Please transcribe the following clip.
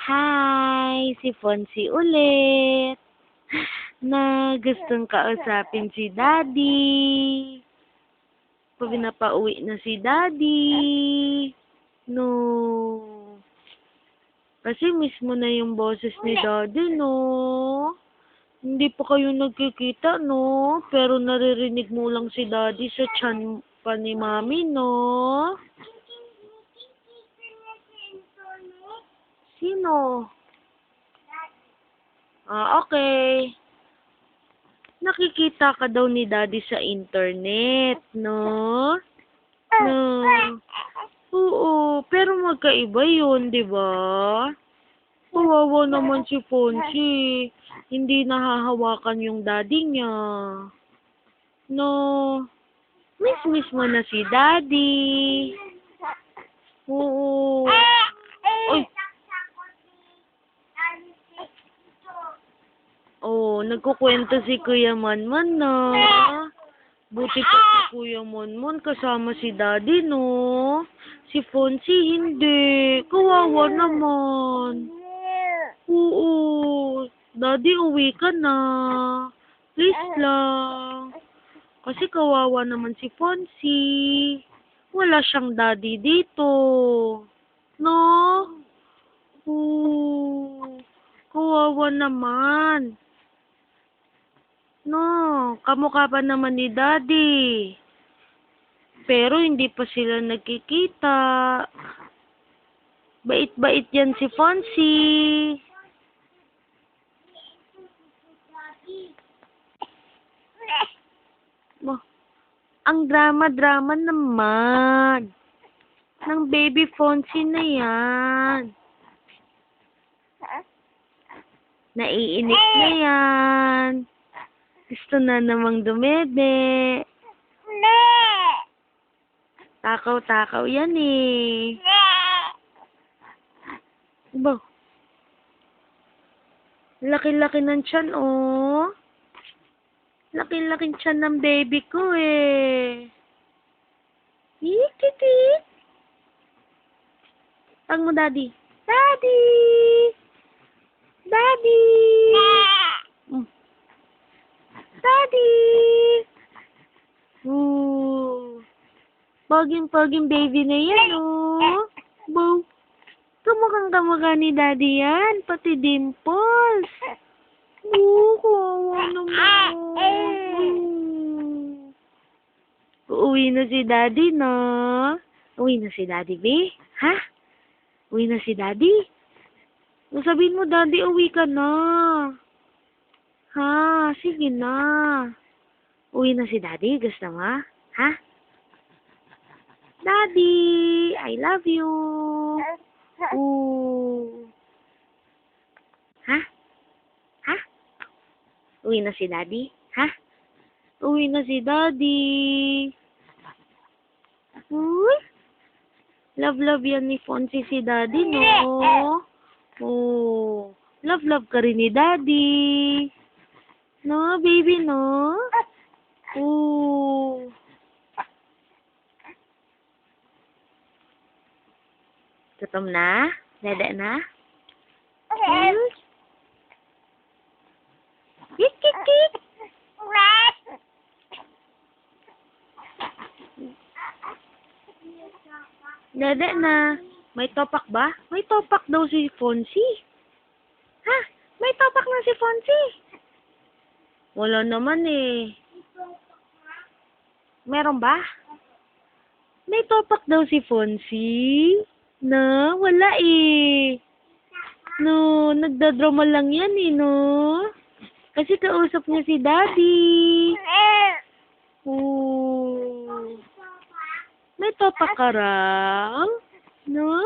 Hi, si Fonzie ulit. Na gustong kausapin si Daddy. Pinapauwi na si Daddy. No. Kasi mismo na yung boses ni Daddy, no? Hindi pa kayo nagkikita, no? Pero naririnig mo lang si Daddy sa tiyan pa ni Mami, no? Sino? Okay. Nakikita ka daw ni Daddy sa internet, no? No. Oo, pero magkaiba yun, di ba? Kawawa naman si Fonzie. Hindi nahahawakan yung daddy niya. No. Miss mo na si Daddy. Oo. Ay. Oh, nagkukwento si Kuya Monmon, no? Buti pa si Kuya Monmon kasama si Daddy, no? Si Fonzie, hindi. Kawawa naman. Oo. Daddy, uwi ka na. Please lang. Kasi kawawa naman si Fonzie. Wala siyang daddy dito. No? Oo. Kawawa naman. No, kamukha pa naman ni Daddy. Pero hindi pa sila nagkikita. Bait-bait yan si Fonzie. Ang drama-drama naman ng baby Fonzie na yan. Naiinip na yan. Gusto na namang dumede. Takaw-takaw yan eh. Ba? Laki-laki ng tiyan, oh. Laki-laki tiyan ng baby ko eh. Titi. Tawag mo, Daddy. Daddy! Daddy! Daddy! Ooh. Paging baby na yan, oh. Bow. Kamukhang-kamukha ni Daddy yan. Pati dimples. Kawawa naman. Uuwi na si Daddy, no? Uwi na si Daddy, be? Ha? Uwi na si Daddy? Sabihin mo, Daddy, uwi ka na. Ha? Sige na. Uwi na si Daddy? Gusto mo? Ha? Daddy, I love you. Ooh. Ha? Ha? Uwi na si Daddy? Ha? Uwi na si Daddy. Uy. Love yan ni Fonzie si Daddy, no? Oh. Love ka rin ni Daddy. No, baby, no? Oh. Gutom na? Dede na? Kik. Dede na. May topak ba? May topak daw si Fonzie. Ha? May topak na si Fonzie. Wala naman eh. Meron ba? May topak daw si Fonzie. No, wala eh. No, nagdadrama lang yan eh, no? Kasi kausap niya si Daddy. Oh. May topak ka raw? No?